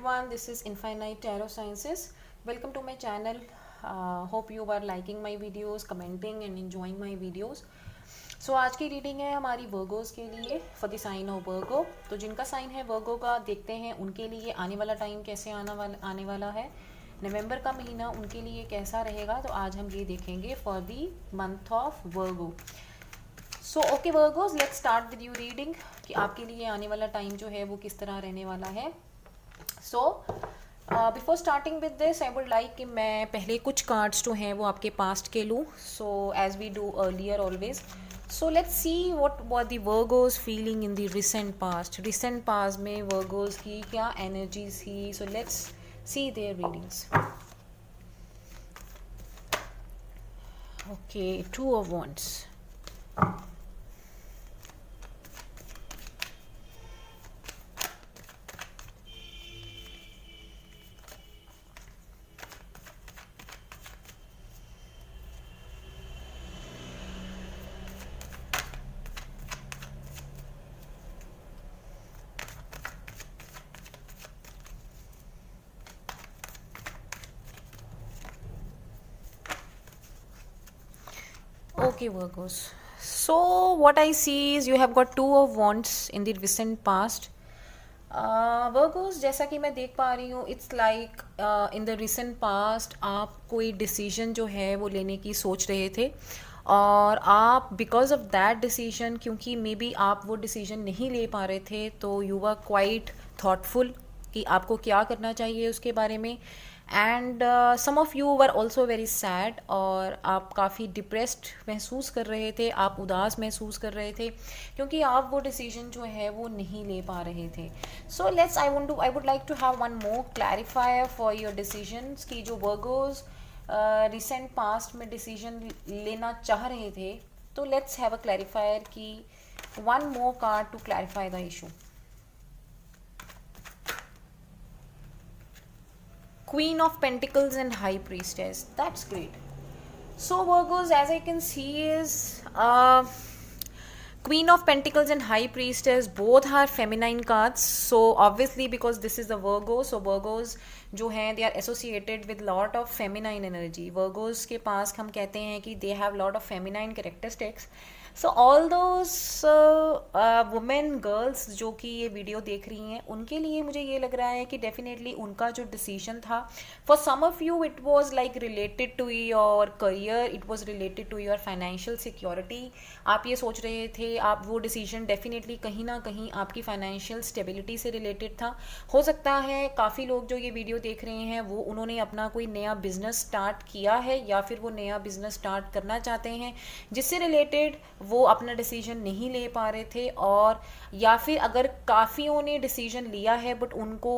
everyone, this is Infinite Tarot Sciences. Welcome to my channel. Hope you are liking my videos, commenting and enjoying my videos. So आज की reading है हमारी Virgo's के लिए for the sign of वर्गो. तो जिनका sign है वर्गो का देखते हैं उनके लिए आने वाला टाइम कैसे आने वाला है. नवंबर का महीना उनके लिए कैसा रहेगा, तो आज हम ये देखेंगे for the month of Virgo. So okay Virgo's, let's start with you reading कि आपके लिए आने वाला टाइम जो है वो किस तरह रहने वाला है. So before starting with this I would like कि मैं पहले कुछ कार्ड्स जो हैं वो आपके पास्ट के लूँ. So as we do earlier always. So let's see what were the Virgos feeling in the recent past में वर्गोस की क्या एनर्जीज थी. So let's see their readings. Okay, two of wands. Okay, Virgos. So what I see is you have got two of wands in the recent past. Virgos, जैसा कि मैं देख पा रही हूँ, it's like in the recent past आप कोई decision जो है वो लेने की सोच रहे थे और आप बिकॉज ऑफ दैट डिसीजन, क्योंकि मे बी आप वो डिसीजन नहीं ले पा रहे थे, तो यू आर क्वाइट थॉटफुल कि आपको क्या करना चाहिए उसके बारे में. And some of you were also very sad और आप काफ़ी डिप्रेस्ड महसूस कर रहे थे, आप उदास महसूस कर रहे थे क्योंकि आप वो डिसीजन जो है वो नहीं ले पा रहे थे. So let's I would like to have one more clarifier for your decisions कि जो वर्गोस रिसेंट पास्ट में डिसीजन लेना चाह रहे थे, तो लेट्स हैव अ क्लैरिफायर कि one more card to clarify the issue. Queen of Pentacles and High Priestess. That's great. So Virgos, as I can see is Queen of Pentacles and High Priestess both are feminine cards. So obviously because this is the Virgo, so Virgos जो हैं they are associated with lot of feminine energy. Virgos के पास हम कहते हैं कि they have lot of feminine characteristics. So all those women girls जो कि ये वीडियो देख रही हैं, उनके लिए मुझे ये लग रहा है कि डेफिनेटली उनका जो डिसीजन था, for some of you it was like related to your career, it was related to your financial security. आप ये सोच रहे थे, आप वो डिसीजन डेफिनेटली कहीं ना कहीं आपकी फाइनेंशियल स्टेबिलिटी से रिलेटेड था. हो सकता है काफ़ी लोग जो ये वीडियो देख रहे हैं वो उन्होंने अपना कोई नया बिजनेस स्टार्ट किया है या फिर वो नया बिजनेस स्टार्ट करना चाहते हैं जिससे रिलेटेड वो अपना डिसीजन नहीं ले पा रहे थे, और या फिर अगर काफ़ियों ने डिसीजन लिया है बट उनको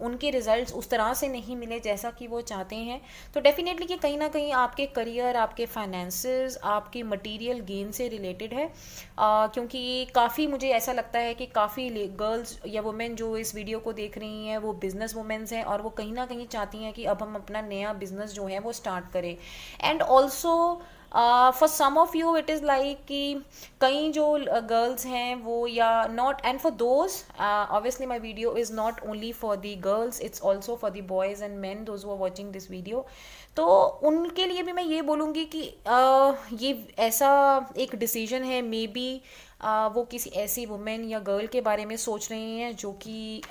उनके रिजल्ट्स उस तरह से नहीं मिले जैसा कि वो चाहते हैं, तो डेफिनेटली कि कहीं ना कहीं आपके करियर, आपके फाइनेंसेस, आपकी मटेरियल गेन से रिलेटेड है. क्योंकि काफ़ी मुझे ऐसा लगता है कि काफ़ी गर्ल्स या वुमेन जो इस वीडियो को देख रही हैं वो बिजनेस वुमेन्स हैं और वो कहीं ना कहीं चाहती हैं कि अब हम अपना नया बिजनेस जो है वो स्टार्ट करें. And also for some of you it is like कि कई जो गर्ल्स हैं वो या not, and for those obviously my video is not only for the girls, it's also for the boys and man those who are watching this video. तो उनके लिए भी मैं ये बोलूँगी कि ये ऐसा एक डिसीजन है, मे बी वो किसी ऐसी वुमेन या गर्ल के बारे में सोच रहे हैं जो कि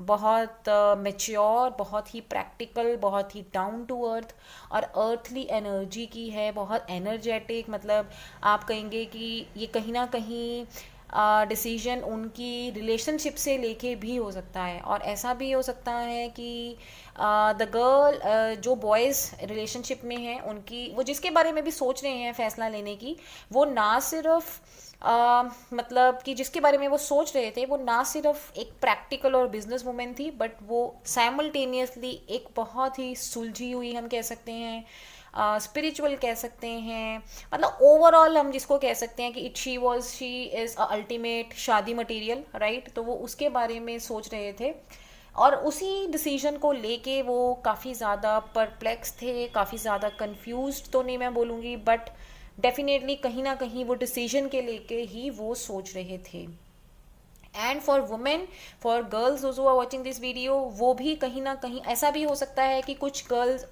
बहुत मैच्योर, बहुत ही प्रैक्टिकल, बहुत ही डाउन टू अर्थ और अर्थली एनर्जी की है, बहुत एनर्जेटिक. मतलब आप कहेंगे कि ये कहीं ना कहीं डिसीजन उनकी रिलेशनशिप से लेके भी हो सकता है, और ऐसा भी हो सकता है कि द गर्ल जो बॉयज़ रिलेशनशिप में हैं उनकी, वो जिसके बारे में भी सोच रहे हैं फैसला लेने की, वो ना सिर्फ मतलब कि जिसके बारे में वो सोच रहे थे वो ना सिर्फ एक प्रैक्टिकल और बिजनेस वुमेन थी, बट वो साइमल्टेनियसली एक बहुत ही सुलझी हुई, हम कह सकते हैं स्पिरिचुअल कह सकते हैं, मतलब ओवरऑल हम जिसको कह सकते हैं कि शी इज़ अ अल्टीमेट शादी मटेरियल, राइट. तो वो उसके बारे में सोच रहे थे और उसी डिसीजन को लेके वो काफ़ी ज़्यादा परप्लेक्स थे, काफ़ी ज़्यादा कंफ्यूज्ड तो नहीं मैं बोलूँगी, बट डेफिनेटली कहीं ना कहीं वो डिसीजन के लेके ही वो सोच रहे थे. And for women, for girls those who are watching this video, वो भी कहीं ना कहीं ऐसा भी हो सकता है कि कुछ गर्ल्स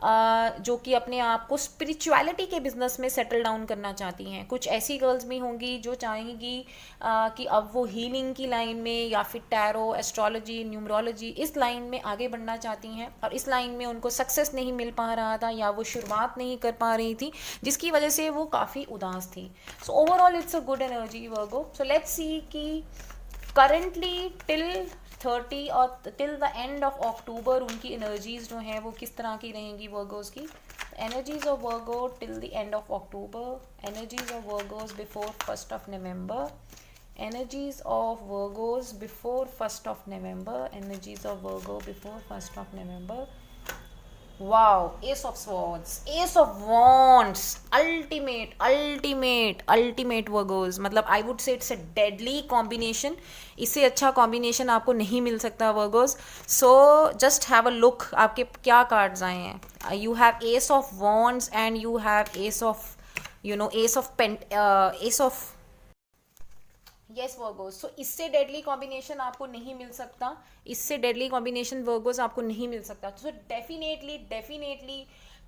जो कि अपने आप को स्पिरिचुअलिटी के बिजनेस में सेटल डाउन करना चाहती हैं। कुछ ऐसी गर्ल्स भी होंगी जो चाहेंगी कि अब वो हीलिंग की लाइन में या फिर टैरो, एस्ट्रोलॉजी, न्यूमरोलॉजी इस लाइन में आगे बढ़ना चाहती हैं, और इस लाइन में उनको सक्सेस नहीं मिल पा रहा था या वो शुरुआत नहीं कर पा रही थी, जिसकी वजह से वो काफ़ी उदास थी। So overall it's a good energy Virgo. So let's सी कि करंटली टिल 30 और till the end of October उनकी एनर्जीज जो हैं वो किस तरह की रहेंगी वर्गोज की। Energies of Virgo till the end of October, energies of Virgos before 1st of November, energies of Virgos before 1st of November, energies of Virgo before 1st of November. Wow, Ace of Swords, Ace of Wands, ultimate Virgos। मतलब I would say it's a deadly combination. इससे अच्छा combination आपको नहीं मिल सकता Virgos। So just have a look, आपके क्या cards आए हैं। You have ace of wands and you have ace of ace of yes Virgos. So इससे डेडली कॉम्बिनेशन आपको नहीं मिल सकता, इससे डेडली कॉम्बिनेशन वर्गोस आपको नहीं मिल सकता। सो डेफिनेटली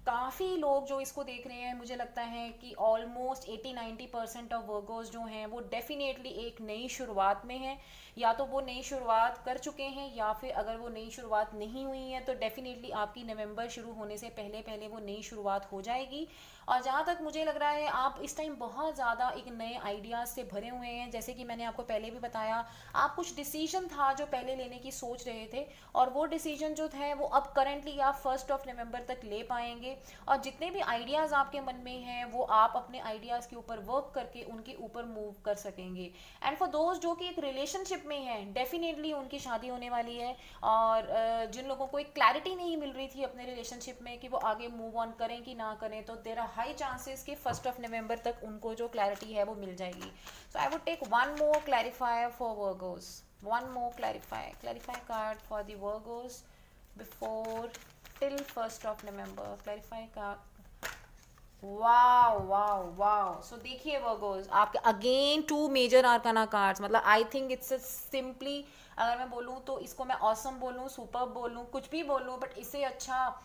काफ़ी लोग जो इसको देख रहे हैं, मुझे लगता है कि ऑलमोस्ट 80-90% ऑफ वर्गोस जो हैं वो डेफिनेटली एक नई शुरुआत में हैं। या तो वो नई शुरुआत कर चुके हैं, या फिर अगर वो नई शुरुआत नहीं हुई है तो डेफिनेटली आपकी नवंबर शुरू होने से पहले पहले वो नई शुरुआत हो जाएगी। और जहाँ तक मुझे लग रहा है आप इस टाइम बहुत ज़्यादा एक नए आइडियाज़ से भरे हुए हैं। जैसे कि मैंने आपको पहले भी बताया, आप कुछ डिसीजन था जो पहले लेने की सोच रहे थे, और वो डिसीजन जो थे वो अब करंटली आप 1st of November तक ले पाएंगे। और जितने भी आइडियाज़ आपके मन में हैं वो आप अपने आइडियाज़ के ऊपर वर्क करके उनके ऊपर मूव कर सकेंगे। एंड फॉर दोस्त जो कि एक रिलेशनशिप में हैं, डेफिनेटली उनकी शादी होने वाली है। और जिन लोगों को एक क्लैरिटी नहीं मिल रही थी अपने रिलेशनशिप में कि वो आगे मूव ऑन करें कि ना करें, तो देयर आर हाई चांसेस कि 1st of November तक उनको जो क्लैरिटी है वो मिल जाएगी। So I would take one more clarifier for Virgos, one more clarify card for the Virgos before till 1st of November, clarify card. Wow. So देखिए Virgos, आपके अगेन 2 मेजर आर्काना कार्ड्स। मतलब आई थिंक इट्स सिंपली, अगर मैं बोलूँ तो इसको मैं awesome बोलूँ, सुपर बोलूँ, कुछ भी बोलूँ, बट इससे अच्छा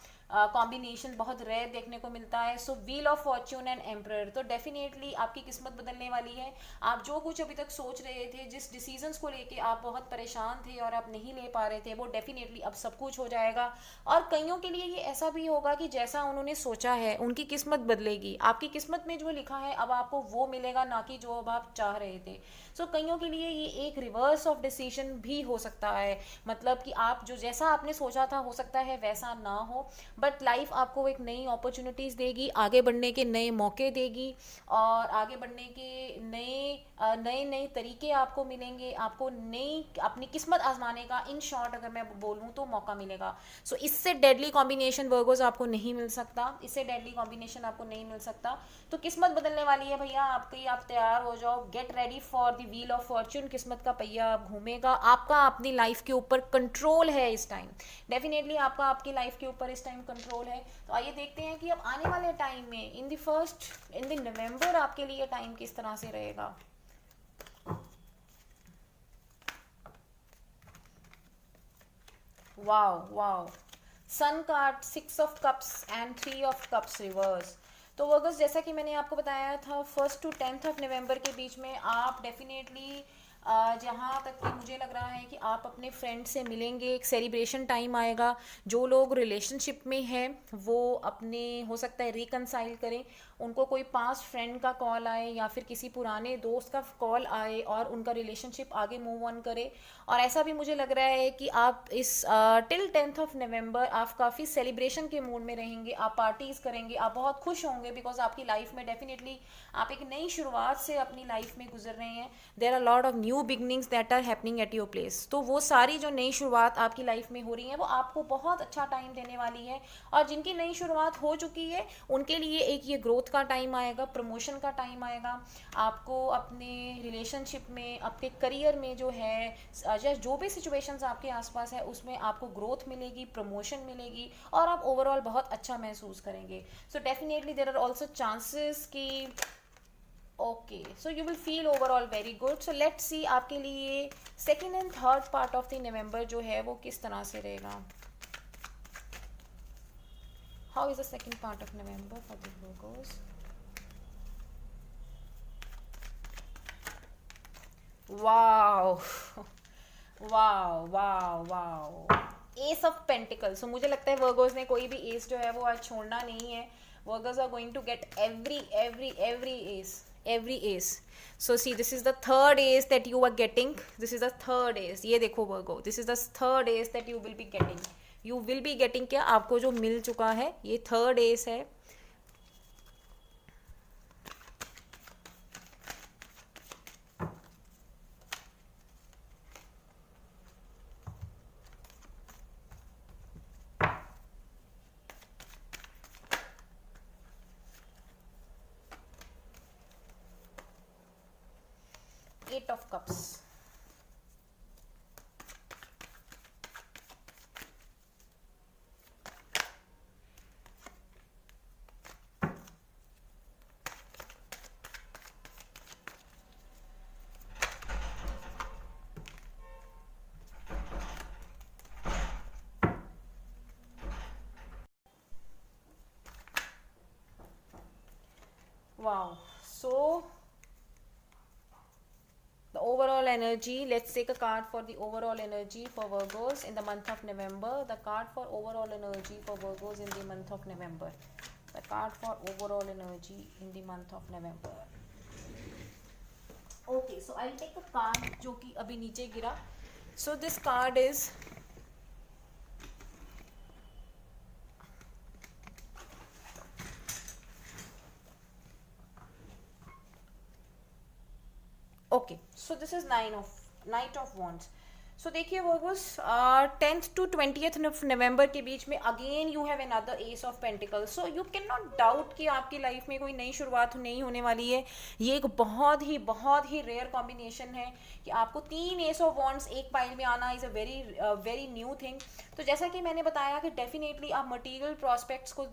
कॉम्बिनेशन बहुत रेयर देखने को मिलता है। So wheel of fortune and emperor, तो डेफिनेटली आपकी किस्मत बदलने वाली है। आप जो कुछ अभी तक सोच रहे थे, जिस डिसीजंस को लेके आप बहुत परेशान थे और आप नहीं ले पा रहे थे, वो डेफिनेटली अब सब कुछ हो जाएगा। और कईयों के लिए ये ऐसा भी होगा कि जैसा उन्होंने सोचा है उनकी किस्मत बदलेगी। आपकी किस्मत में जो लिखा है अब आपको वो मिलेगा, ना कि जो अब आप चाह रहे थे। सो कईयों के लिए ये एक रिवर्स ऑफ डिसीजन भी हो सकता है। मतलब कि आप जो जैसा आपने सोचा था हो सकता है वैसा ना हो, बट लाइफ आपको एक नई अपॉर्चुनिटीज़ देगी, आगे बढ़ने के नए मौके देगी, और आगे बढ़ने के नए तरीके आपको मिलेंगे। आपको नई अपनी किस्मत आजमाने का, इन शॉर्ट अगर मैं बोलूँ तो, मौका मिलेगा। सो इससे डेडली कॉम्बिनेशन वर्गोस आपको नहीं मिल सकता, इससे डेडली कॉम्बिनेशन आपको नहीं मिल सकता। तो किस्मत बदलने वाली है भैया आपकी, आप तैयार हो जाओ, get ready for the wheel of Fortune. किस्मत का पहिया अब घूमेगा, आपका अपनी लाइफ के ऊपर कंट्रोल है इस टाइम। डेफिनेटली आपका आपकी लाइफ के ऊपर इस टाइम कंट्रोल है। तो आइए देखते हैं कि अब आने वाले टाइम में इन द नवंबर आपके लिए टाइम किस तरह से रहेगा। Wow sun card, 6 of Cups and 3 of Cups reverse. तो वर्गस, जैसा कि मैंने आपको बताया था 1st to 10th of November के बीच में आप डेफिनेटली जहाँ तक कि मुझे लग रहा है कि आप अपने फ्रेंड से मिलेंगे, एक सेलिब्रेशन टाइम आएगा। जो लोग रिलेशनशिप में हैं वो अपने हो सकता है रिकनसाइल करें, उनको कोई पास्ट फ्रेंड का कॉल आए या फिर किसी पुराने दोस्त का कॉल आए और उनका रिलेशनशिप आगे मूव ऑन करे। और ऐसा भी मुझे लग रहा है कि आप इस टिल 10th of November आप काफ़ी सेलिब्रेशन के मूड में रहेंगे, आप पार्टीज़ करेंगे, आप बहुत खुश होंगे, बिकॉज आपकी लाइफ में डेफिनेटली आप एक नई शुरुआत से अपनी लाइफ में गुजर रहे हैं। There are lot of new beginnings that are happening at your place. तो वो सारी जो नई शुरुआत आपकी लाइफ में हो रही है वो आपको बहुत अच्छा टाइम देने वाली है। और जिनकी नई शुरुआत हो चुकी है उनके लिए एक ये ग्रोथ का टाइम आएगा, प्रमोशन का टाइम आएगा। आपको अपने रिलेशनशिप में, अपने करियर में जो है, जो भी सिचुएशंस आपके आसपास है उसमें आपको ग्रोथ मिलेगी, प्रमोशन मिलेगी, और आप ओवरऑल बहुत अच्छा महसूस करेंगे। So definitely there are also chances कि okay, so you will feel overall very good. So let's see आपके लिए second and third part of the November जो है वो किस तरह से रहेगा. How is the second part of November for the Virgos. Wow wow wow wow, ace of pentacle. So मुझे लगता है वर्गोस ने कोई भी एस जो है वो आज छोड़ना नहीं है. Virgos are going to get every ace, every ace. So see, this is the third ace that you are getting. This is the third ace. ये देखो वर्गो, this is the third ace that you will be getting. You will be getting क्या, आपको जो मिल चुका है ये third ace है. Eight of cups. Wow. So the overall energy, let's take a card for the overall energy for Virgos in the month of November. The card for overall energy for Virgos in the month of November. The card for overall energy in the month of November. Okay, so I'll take a card जो कि अभी नीचे गिरा. So this card is okay. So this is knight of wands. So देखिए Virgos, 10th to 20th November के बीच में again you have another ace of pentacle. So you can not doubt कि आपकी लाइफ में कोई नई शुरुआत नहीं होने वाली है. ये एक बहुत ही रेयर कॉम्बिनेशन है कि आपको 3 एस ऑफ वॉन्ड्स एक पाइल में आना is a very new thing. तो जैसा कि मैंने बताया कि डेफिनेटली आप मटेरियल प्रॉस्पेक्ट्स को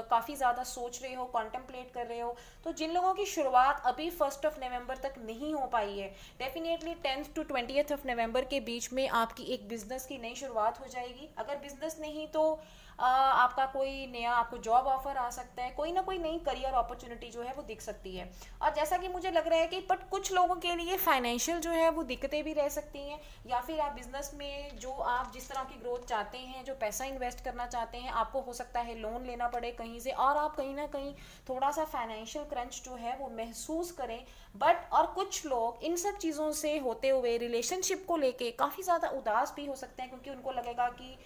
काफ़ी ज़्यादा सोच रहे हो, कॉन्टेम्पलेट कर रहे हो. तो जिन लोगों की शुरुआत अभी 1st ऑफ नवंबर तक नहीं हो पाई है, definitely 10th to 20th of November के बीच में आपकी एक बिजनेस की नई शुरुआत हो जाएगी. अगर बिजनेस नहीं तो आपका कोई नया आपको जॉब ऑफर आ सकता है, कोई ना कोई नई करियर अपॉर्चुनिटी जो है वो दिख सकती है. और जैसा कि मुझे लग रहा है कि बट कुछ लोगों के लिए फाइनेंशियल जो है वो दिक्कतें भी रह सकती हैं, या फिर आप बिजनेस में जो आप जिस तरह की ग्रोथ चाहते हैं, जो पैसा इन्वेस्ट करना चाहते हैं, आपको हो सकता है लोन लेना पड़े कहीं से, और आप कहीं ना कहीं थोड़ा सा फाइनेंशियल क्रंच जो है वो महसूस करें. बट और कुछ लोग इन सब चीज़ों से होते हुए रिलेशनशिप को लेके काफ़ी ज़्यादा उदास भी हो सकते हैं, क्योंकि उनको लगेगा कि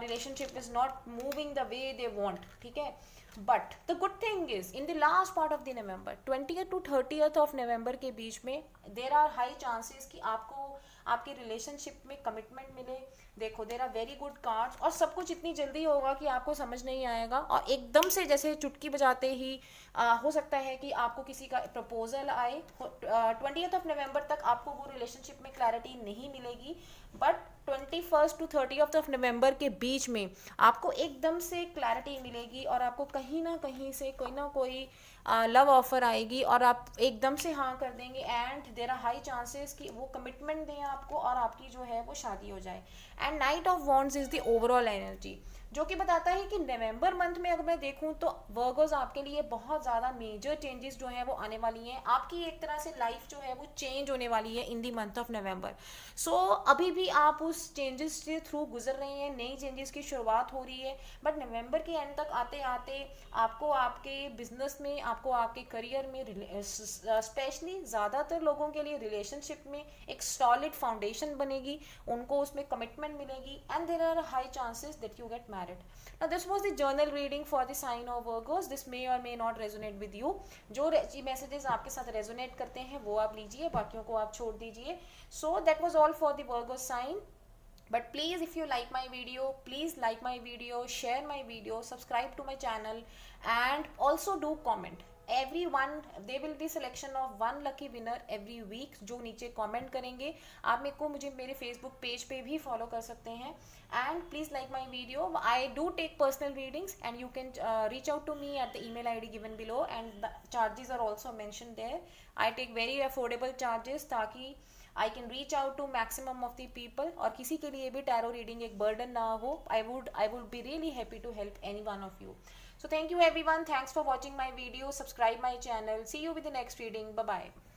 relationship is not moving the way they want. ठीक है. But the good thing is in the last part of the November, 20th to 30th of November के बीच में देर आर हाई चांसेस कि आपको आपके रिलेशनशिप में कमिटमेंट मिले. देखो, there are very good cards, और सब कुछ इतनी जल्दी होगा कि आपको समझ नहीं आएगा, और एकदम से जैसे चुटकी बजाते ही हो सकता है कि आपको किसी का प्रपोजल आए. 20th ऑफ नवंबर तक आपको वो रिलेशनशिप में क्लैरिटी नहीं मिलेगी, but 21st to 30th of November के बीच में आपको एकदम से क्लैरिटी मिलेगी, और आपको कहीं ना कहीं से कोई ना कोई लव ऑफर आएगी, और आप एकदम से हाँ कर देंगे. And there are high chances कि वो कमिटमेंट दें आपको, और आपकी जो है वो शादी हो जाए. And night of wands is the overall energy, जो कि बताता है कि नवंबर मंथ में अगर मैं देखूं तो वर्गोस आपके लिए बहुत ज़्यादा मेजर चेंजेस जो हैं वो आने वाली हैं. आपकी एक तरह से लाइफ जो है वो चेंज होने वाली है इन दी मंथ ऑफ नवंबर. सो अभी भी आप उस चेंजेस से थ्रू गुजर रहे हैं, नई चेंजेस की शुरुआत हो रही है, बट नवंबर के एंड तक आते आते आपको आपके बिजनेस में, आपको आपके करियर में, स्पेशली ज़्यादातर लोगों के लिए रिलेशनशिप में एक सॉलिड फाउंडेशन बनेगी, उनको उसमें कमिटमेंट मिलेगी, and there are high chances that you get married. Now this was the journal reading for the sign of Virgos. This may or may not resonate with you. जो messages आपके साथ resonate करते हैं वो आप लीजिए, बाकियों को आप छोड़ दीजिए. So that was all for the Virgo sign. But please, if you like my video, please like my video, share my video, subscribe to my channel, and also do comment. Every one, they will be selection of one lucky winner every week, जो नीचे comment करेंगे। आप मेरे को मुझे मेरे Facebook page पे भी फॉलो कर सकते हैं। And please like my video, I do take personal readings and you can reach out to me at the email ID given below, and the charges are also mentioned there. I take very affordable charges ताकि I can reach out to maximum of the people, और किसी के लिए भी tarot reading एक burden ना हो। I would be really happy to help any one of you. So thank you everyone. Thanks for watching my video. Subscribe my channel. See you with the next reading. Bye bye.